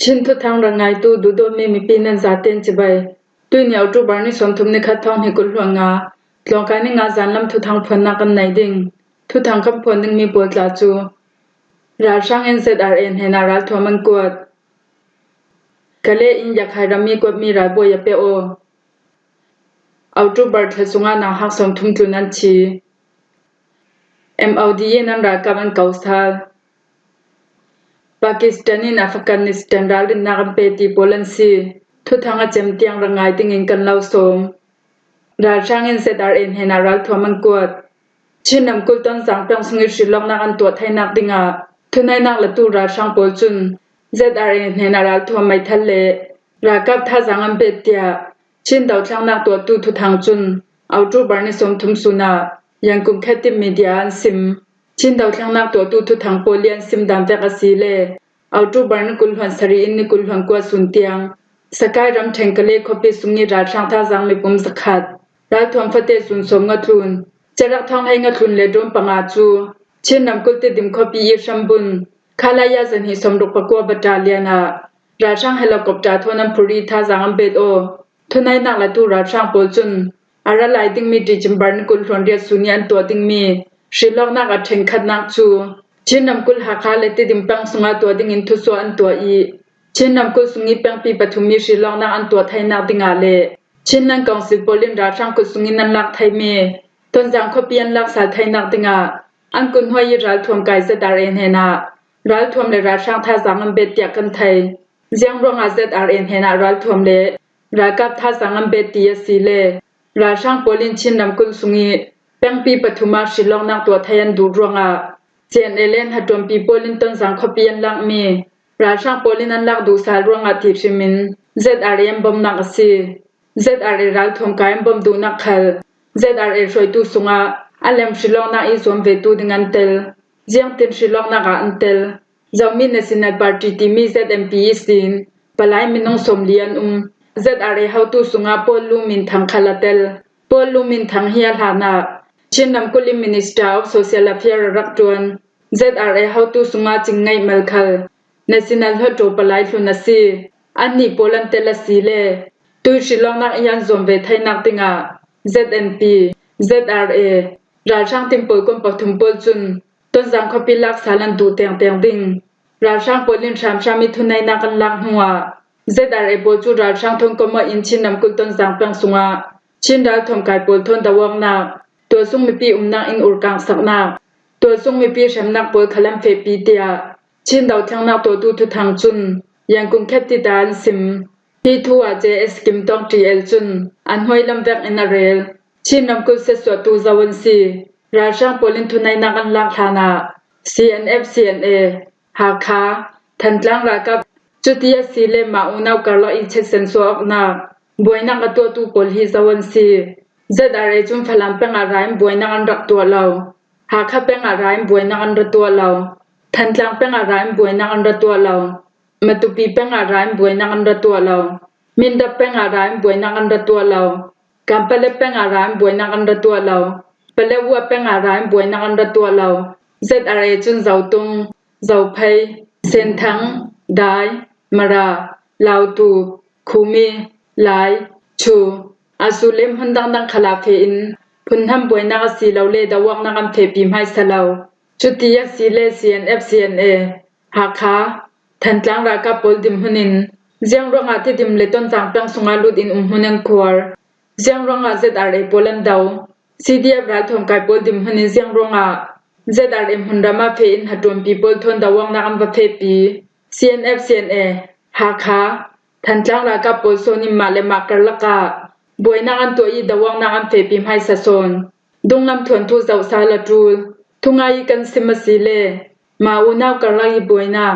ชินทุทางรังไงตูดูโดเมมีปีนันซาเตนจิบายตุยเหนียวจูบาร์นี่สมทุมในคัดทองให้กุลหลวงาลองการนี่งาจานลำทุทางพนนักันไหนดิ่งทุทางคำพนนึงมีบทลาจูราช่าง NZRN เฮนารัลทัวมันกวดกะเลอินอยากให้รามีกวดมีรายบวยเปโอเอาจูบาร์เทสุงานาหักสมทุมตุนันชี MODA นั้นรักกับอันเก่าสาลPakistani na Afghanistan ralin na kampeti polansi tuthanga chemtiang rangai tingin kan lau som rachangin ZRN henaral thoman kwat chinam kulton sangpang sungi shilong na kan to thainak dinga thunai nak la tu rachang polchun ZRN henaral thomai thalle rakap tha jangam betia chin dau thlang nak to tu thuthang chun autu barni som thum suna yangkum khati media an sim chin dau thlang nak to tu thuthang polian sim dam vek asile autu barn kulhan sari in kulhan kwa suntiang sakai ram thengkale khopi sungi ra thang tha jang me pum zakhat ra thom phate sun som nga thun charak thang hai nga thun le dom panga chu chin nam kulte dim khopi ye shambun khalaya jan hi somruk pakwa bataliana ra thang helicopter thonam phuri tha jang bet o thunai nak la tu ra thang polchun ara lighting mi dijim barn kulhon ria sunian to ting mi shilong nak a thengkhat nak chu chinam kul hakha lete dimpang sunga to ding in thuso an to I chinam kul sungi pang pi pathumi shilong na an to thaina dinga le chinnan council polin ra thang kul sungi nan lak thai me ton jang khopian lak sa thaina dinga an kun hoi ral thom kai za darn hena ral thom le ra thang tha jangam bet ya kan thai jiang rong a ZRN hena ral thom le ra kap tha jangam bet ti si le ra thang polin chinam kul sungi pang pi pathuma shilong na to thayan du ronga Chen Ellen hatom people in ton sang khopian lang mi rachang polin an lak du sal ronga thi thimin ZRM bom nak si ZRA ral thom kaim bom du nak khal ZRA roi tu sunga alem shilong na I zom ve tu dingan tel jiang tin shilong na ga antel zawmi national party ti mi ZMP sin palai minong somlian ZRA how tu sunga polu min thang khalatel polu min thang hial hana Chinam Kuli Minister of Social Affairs Raktuan ZRA how to sunga chingai malkhal National Hoto Palai Lunasi Ani Polan Telasile Tu Shilong nak yan zombe thainak tinga ZNP ZRA Rachang Timpol kon pathum polchun ton jang khopi lak salan du teng teng ding Rachang Polin sham shami thunai nakan lak huwa ZRA polchu Rachang thong koma in Chinam Kul ton jang pang sunga Chinral thom kai pol thon dawang naตัวซุงมีปีนักอินอุรกังสักนักตัวซุงมีปีฉันนักปวยขลังเฟปีเตียชินดาวทางนักตัวดูทุทางจุนยังกุมแคติดานซิมที่ทัวเจเอสกิมต้องจีเอลจุนอันห้อยลำแวกอินาเรลชินนำกุลเสสวตูจาวันซีราช่างโปลินทุนในนักอันลักฐานะ CNF CNA หาคาทันกลางรากับจุดที่สีเลมาอุณาวการลอินเช็คเซนสวอกนักบวยนักตัวตูปลฮิจาวันซีZRA จุมพลังเป็นอะไรบวยนักอันรักตัวเราหากข้าเป็นอะไรบวยนักอันรักตัวเราทันกลางเป็นอะไรบวยนักอันรักตัวเรามาตุปีเป็นอะไรบวยนักอันรักตัวเรามินดับเป็นอะไรบวยนักอันรักตัวเรากัมเปเลเป็นอะไรบวยนักอันรักตัวเราเปเลวัวเป็นอะไรบวยนักอันรักตัวเรา ZRA จุนเจ้าตุงเจ้าเพยเซนทังได้มาราลาวตูคูมีไลชูAsulem handang dang khalafein punham boina si lawle dawak na kam thepi mai salaw chutiya sile CNF CNA hakha thantlang ra ka poldim hunin jiang ronga ti dim leton jangpang sunga lut in hunan khwar jiang ronga ZRA polan daw CDF ra thom kai poldim hunin jiang ronga ZRM hunrama fein hatom people thon dawak na kam va thepi CNF CNA hakha thantlang ra ka polsoni male makarlaka boina an to I dawang na an fepi mai sason dunglam thon thu zaw sala trul thungai kan simasile maunaw karlai boina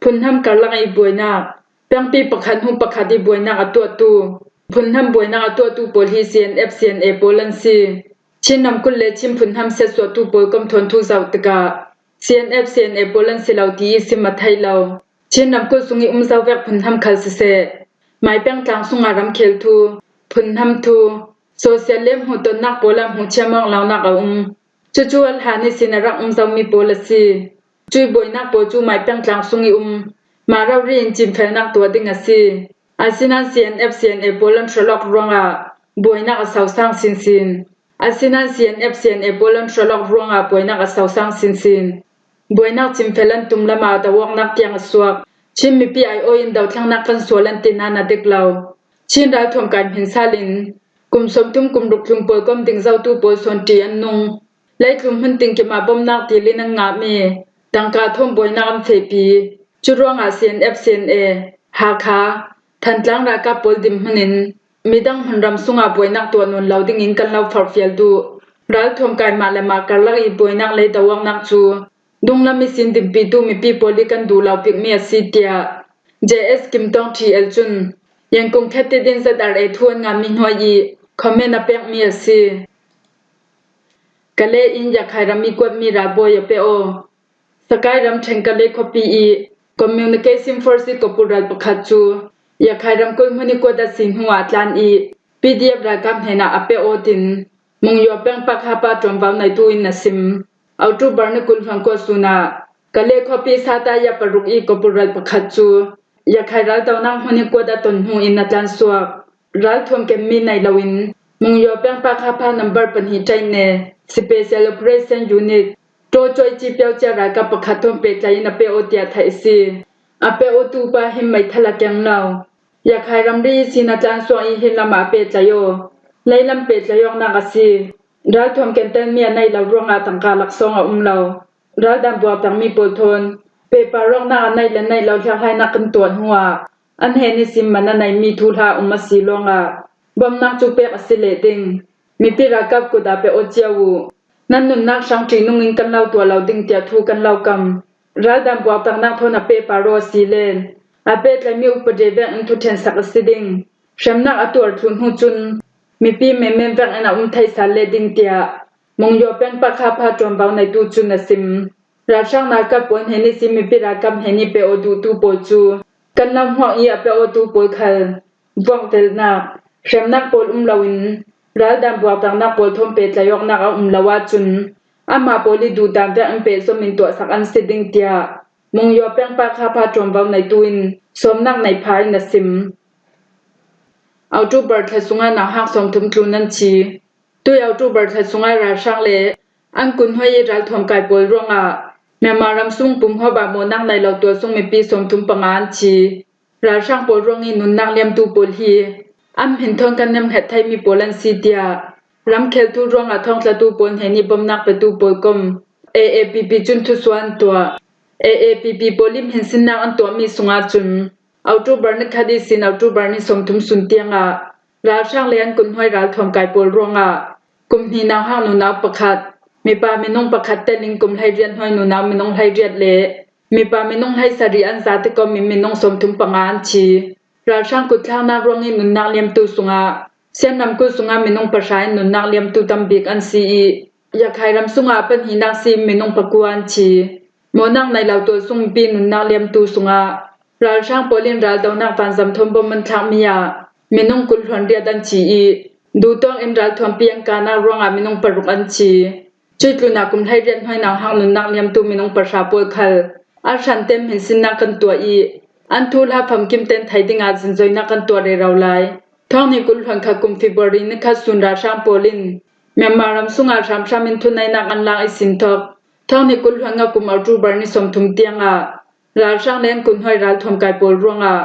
phunham karlai boina pangpi pakhan hu pakhadi boina atu atu phunham boina atu atu polhi CNF CNA polansi chinam kulle chim phunham se so tu pol kom thon thu zaw tka CNF CNA polansi lauti simathai law chinam kul sungi zaw vek phunham khalse mai pang tlang sunga ram khel thu phunham thu socialem hu ton nak polam hu chamang law nak chuchual hani sinarak zawmi policy chui boina po chu mai pang tlang sungi มาเราเรียนจิมเฟลนักตัวดิ่งสิอาศินัน CNA โปลันทรลอกรวงอ่ะบวยนักสาวสร้างสินอาศินัน CNA โปลันทรลอกรวงอ่ะบวยนักสาวสร้างสินบวยนักจิมเฟลันตุมละมาตะวอกนักยังสวกชิมมี PIO อินดาวทั้งนักกันสวลันตินานาเด็กเราชินรัฐมการเห็นซาลินกุมสมทุมกุมรุกลุมปอยกมติงเจ้าตู้ปอยส่วนตีอันนงไล่กลุ่มหันติงเก็บมาบ่มนักตีลินังงามีตังกาทมบวยนักอันเทปีจุดรวงอาเซียน CNA หาคาทันจังรากับปอลดิมหันินมีดังหันรำสุงอาบวยนักตัวนุนเหล่าดิ่งอินกันเหล่าฟาร์เฟียลดูรัฐมการมาเลมาการลักอีบวยนักเลยตะวังนักจูดุงลามิสินดิมปีดูมีปีปอลิกันดูเหล่าปิกเมียซีเตีย JS กิมตองทีเอลจุนยังคงแค่ติดินเสดาร์เอทวนงามินหัวยีคอมเมนต์เปียกเมียซีกะเลอินอยากให้รามีกวดมีราบอยเปโอสกายรำเชงกะเลคอปีอีCommunication Force ko pural pakhachu ya khairam koi mani ko da sin huwa tlan i PDF ra kam hena ape otin mung yo peng pakha pa trombau nai tu in nasim autu barne kul phang ko suna kale khopi sata ya paruk i ko pural pakhachu ya khairal taw nang mani ko da ton hu in natlan suak ral thom ke mi nai lawin mung yo peng pakha pa number pan hi chai ne Special Operation Unitโตจอยจีเปียวจะรากับประคัตทมเปใจนะเปโอเตียไทยซีอเปโอตูปาหิมไม่ทะลักยังเราอยากให้รำรีสินาจารย์สวงอีเฮลมาเปใจโยไล่ลำเปใจยองนากซีรัฐทมเกนเตนเมียในเราร่วงอาตังกาลักซองอุ้มเรารัฐดันบัวตังมีปลทนเปปารองนาในและในเราจะให้นักกันตัวหัวอันเฮนิสิมมันในมีทุลาอุมาสีลงอาบอมนักจูเปกสิเลติงมีปีรากับกุดาเปโอเจียวนั่นนุนนักช่างจีนุ่งอินกันเล่าตัวเราดิ่งเตียทูกันเล่ากำรัฐดันบวกตังนักทนอเปปารอสีเลนอเปตและมีอุปเดเวงอินทุเทนสักสิดิ่งฉันนักอตัวทุนหูจุนมีปีเมเมแวงอันอุ้มไทยสาเลดิ่งเตียมงโยเป็นปะคาพาจอมเบาในตูจุนนสิมราช่างนักกับปนเฮนิสิมีปีรากับเฮนิเปโอดูตูโปจูกันลำหัวอีอเปโอตูโปคัลบวกเตลนักฉันนักปนลาวินรัฐดันบวกตังนักปอลทมเปใจยกนักลาวาจุนอามาปอลิดูตามแต่อันเปสมินตัวสักอันสิดิงเตียมงยอแป้งปาคาพาจอมเบาในตุนสมนักในพายนสิมเอาจูเบิร์ตสุงานาหักสมทุมครูนันชีตัวเอาจูเบิร์ตสุงาราช่างเลอันกุนห้อยรัฐทวมกายปอยร่วงอ่ะแม่มารำซุ่งปุ่มหัวบาโมนักในเหล่าตัวซุ่งมีปีสมทุมปังอันชีราช่างปอยร่วงอินุนนักเลี้ยมตูปอลีอันเห็นทองกันนำเห็ดไทยมีโปลันซีเดียรำเคลตูร่วงอาทองตะตูปนเห็นนิบมนักประตูปอยกม AAPP จุนทุสวนตัว AAPP โปลิมเห็นสินนักอันตัวมีสุงอาจุนเอาจูบาร์นิคดีสินเอาจูบาร์นิสมทุมสุนเตียงอ่ะราช่างเลี้ยงกุนห้อยราทอมกายปอยร่วงอ่ะกุมหีนาวห้างหนูนาวประคัดมีปามีน้องประคัดแต่ลิงกุมไฮเรียนห้อยหนูนาวมีน้องไฮเรียนเละมีปามีน้องไฮสารีอันซาติก็มีน้องสมทุมปังอันชีราช่างกุดทางนักร่วงอินุนนักเลี้ยมตูสุงาเส้นนำกุสุงามินงประชายนุนนักเลี้ยมตูตำบิกอันซีอยากให้รำสุงาเป็นหินักซีมินงประกวนชีโมนักในเหล่าตัวสุงปีนุนนักเลี้ยมตูสุงาราช่างโปลินราดาวนักฟันจำทมบมันทักมียามินงกุลหวนเรียดันชีดูต้องอินราทวมเปียงกานาร่วงอามินงปรุกอันชีจุดลุนากุมไทยเรียนให้นางหังนุนนักเลี้ยมตูมินงประชาปวยคัลอาชันเต็มเห็นสินนักกันตัวอันทูลาพมกิมเต็นไทยดิงอาจินจอยนักกันตัวเรเราไลท้องนี้กุลหังคักุมฟิบรินคัสุนราช่างโปลินแม่มารำสุงอาชามชามินทุนในนักอันลางอิสินทอกท้องนี้กุลหังกุมเอาจูบาร์นิสมทุมเตียงอาราช่างเลี้ยงกุนห้อยราทมกายโปลร่วงอา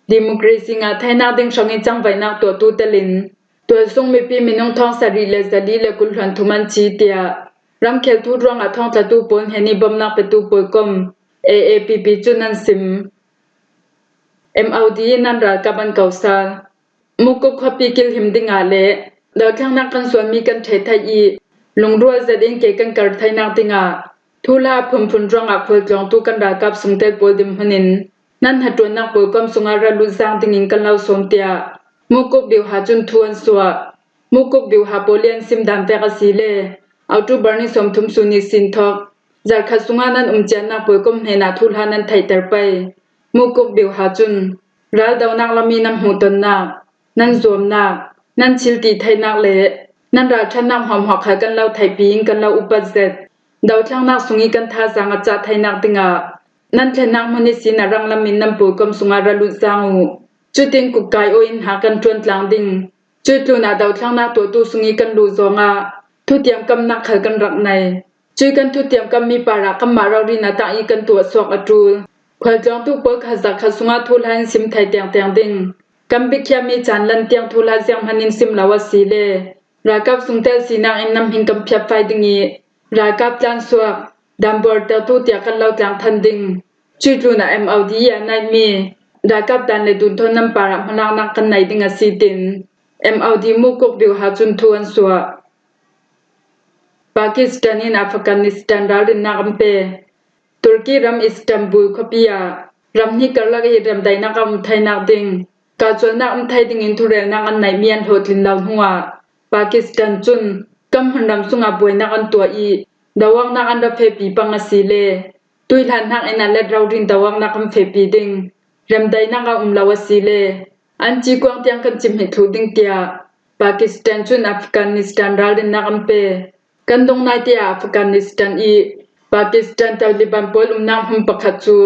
ดิโมครีซีงาไทยนักดิงชงอิจังไว้นักตัวตูเตลินตัวทรงมีปีมินงท้องสารีเลสลีเลกุลหันทุมันชีเตียรำเคลทูร่วงอาท้องตะตูปนเฮนิบอมนักประตูปวยกม AAPP จุนันซิมMOD นันรากับอันเก่าซามุกขปีกิลหิมดิงอาเลดาวทั้งนักกันส่วนมีกันเทไทยลงรัวจะดิ้งเกกันกระไทยนักดิงอาทุลาพุ่มฟุนรองอักเพิกลองตุกันรากับสุงเตปอดิมหนินนั่นหัดตัวนักปวยกมสุงอาราลุซางดิงิงกันเล่าสมเตียมุกบิวหาจุนทวนสัวมุกบิวหาโปเลียนซิมดามเปกสีเลเอาตูบาร์นิสมทุมสุนิสินทอกจากขัดสุงานันเจนนักปวยกมเฮนาทุลานันไทยเตอร์ไปมุกบิวหาจุนรัลดาวนักละมีน้ำหูตนนักนั่นโจมนักนั่นชิลตีไทยนักเละนั่นราชนักหอมหอกขายกันเล่าไทยปีงกันเล่าอุปเซตดาวช่างนักสุงีกันท่าสังอาจารย์ไทยนักติงา นั่นแทนางมนิสินารังลามินน้ำปูกมสุงาระลุจางอูจุดติงกุกไกโออินหากันจวนกลางดิงจุดลูนาดาวทางนาตัวตูสุงีกันลูซองาทุเตียมกำนักขกันรักในจุยกันทุเตียมกำมีปาระกำมาเราดีนาตาอีกันตัวสวกอจูขวาจองทุกเปิกขจักขสุงาทุลหันซิมไทยเตียงเตียงดิงกำบิกยามีจานลันเตียงทุลาเสียงพันินซิมลาวสีเลรากับสุงเตลสีนางอินนำหิงกำเพียบไฟดิงีรากับจานสวกดัมบอร์เตลทุเตียกันเล่าจางทันดิงจุดลูนาMLD ยานายมีรากับดันเลดุนทนน้ำปาระพลังนักกันในดิงอสีตินMLD มุกกบิวหาจุนทวนสวกปากีสถานีอัฟกานิสถานดาลินนักอัมเปตุรกีรัมอิสตันบูลขบียารัมนิกลักยรัมไดนักอัมไทยนักดิงกาจวนนักอัมไทยดิงอินทุเรลนักอันไหนมีอันโหดลินลาวหัวปากีสถานจุนกำหันรำสุงอาบวยนักอันตัวอีดาวังนักอันดับเฟปีปังอสีเลตุยลันนักเอนัลเลดเราดินดาวังนักอัมเฟปีดิงรัมไดนักอัมลาวสีเลอันจีกวางเตียงกันจิมหิทุดิงเตียปากีสถานจุนอัฟกานิสถานดาลินนักอัมเปกันดงนายเตียอัฟกานิสถานอีปากีสถานตาลิบันปอลนางหุมปะขัดจู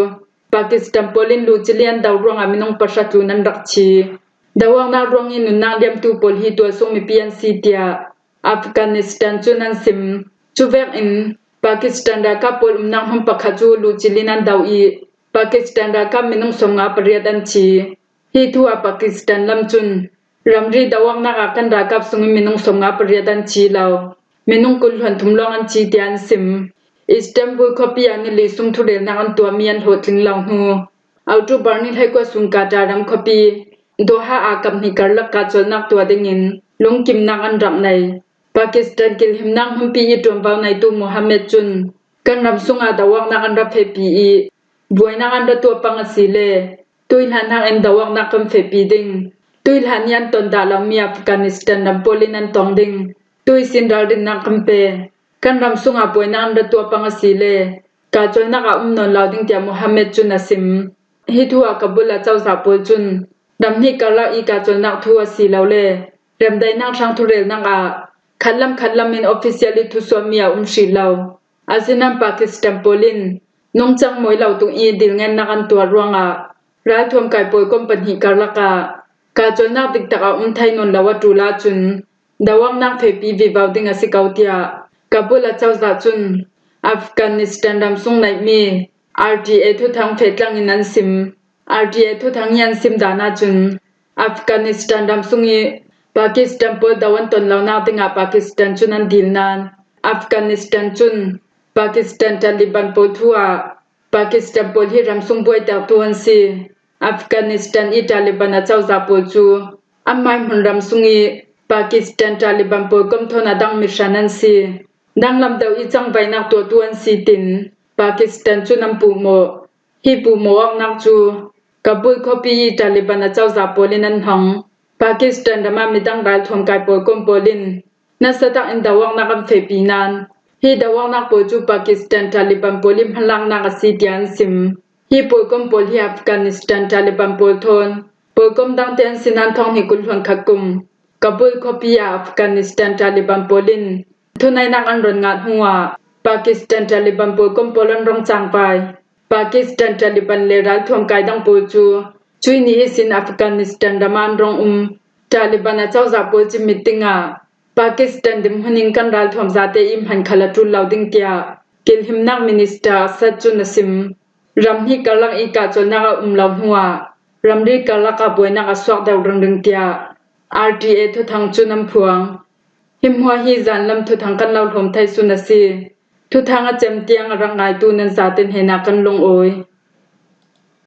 ปากีสถานปอลินลูจิเลียนดาวรวงอามินงประชาชนนันรักชีดาวังนารวงอินุนางเลียมตูปอลฮีตัวทรงมีเปียนซีเตียอัฟกานิสถานจุนันซิมจูเวกอินปากีสถานดากับปอลนางหุมปะขัดจูลูจิลินันดาวอีปากีสถานดากับมินงสงอาปริยดันชีฮีทัวปากีสถานลำจุนรัมรีดาวังนักอากันดากับสงมินงสงอาปริยดันชีลาวมินุงกุลหันทุมลองอันชีเตียนซิมอิสตันบูลคอปีอันลิซุมทุเรนักอันตัวมีอันโหดลิงลองหูเอาจูบาร์นิให้กว่าสุงกาจารัมคอปีโดฮาอากับนิการลักกาจนักตัวดิงินลงกิมนักอันรักในปากีสถานกิลหิมนักหุมปีอีตรวมเบาในตูมูฮัมเหม็ดจุนกันรำสุงอาดาวังนักอันรับเฟปีอีบวยนักอันดัตัวปังอสีเลตุยหานักเอ็นดาวังนักคำเฟปีดิงตุยหานียันตนดาลามีอัฟกานิสถานดัมโปลินันตองดิงตุยสินดาลินนักคำเปกันรำสุงอาบวยนักอันดัตัวปังอสีเลกาจอยนักอุมนนลาวดิงเตียมูฮัมเหม็ดจุนอซิมฮิทัวกับบุลาเจ้าสาปวยจุนดำนี้กาลาอีกาจอยนักทัวสีลาวเลเริ่มได้นักช่างทุเรลนักอาคันลำมินออฟฟิเชียลิทุสวมีอาชีลาวอาซินัมปากีสถานโปลินนงจังมวยเหล่าตุงอีดิลเงินนักอันตัวรวงอาร้ายทวมไก่ปวยก้มปัญหิกาลกาจอยนักติกตะอุมไทยนนลาวจูลาจุนดาวังนักเฟปีวิวาวดิงอสิกาวเตียกับบุลาเจ้าสาจุนอัฟกานิสถานดำสุงในมี RTA ทุทางเฟตลังอินันซิม RTA ทุทางยันซิมดานาจุนอัฟกานิสถานดำสุงีปากีสถานปอลดาวันตนลาวนาติงาปากีสถานจุนันดิลนานอัฟกานิสถานจุนปากีสถานตาลิบันปอทัวปากีสถานปอลฮีรัมซุงบวยตาตวนซีอัฟกานิสถานอิตาลิบันเจ้าซาปอจูอัมไมมุนรัมซุงีปากีสถานตาลิบันปอลกมทนาดังมิชานันซีดังลำเดาอีจังไปนักตัวตวนซีตินปากีสถานจุนัมปูโมฮีปูโมอักนักจูกับบุลคอปีอิตาลิบันเจ้าซาปอลินันหังปากีสถานดามามิดังรัลทวมกายปอลกมปอลินนัสตักอินดาวังนักอัมเฟปีนานฮีดาวังนักปอจูปากีสถานตาลิบันปอลิมพลังนักซีเตียนซิมฮีปอลกมปอลฮีอัฟกานิสถานตาลิบันปอลทอนปอลกมดังเตียนสินันทองฮิกุลหวนขักกุมกับบุลคอปีอัฟกานิสถานตาลิบันปอลินทุนายนักอันรอนงัดหัวปากีสถานตาลิบันปอลกมปอลันรองจางไปปากีสถานตาลิบันเลรัลทวมกายดังปอจูช่วยนี้สินอัฟกานิสถานดามานรองตาลิบันเจ้าจับปอจิมิติงาปากีสถานดิมหันิงกันรัลทวมซาเตอิมหันขลัตุลลาวดิงเกียกิลหิมนักมินิสเตอร์สัจจุนซิมรัมฮิกาลักอีกาจนักลาวหัวรัมริกาลักบวยนักสวกดาวรังดิงเกีย RTA ทุทางจุนัมพวงหิมหัวฮีจันลำทุทางกันลาวหลมไทยสุนซีทุทางเจมเตียงรังไงตูนันซาเตนเฮนากันลงโอย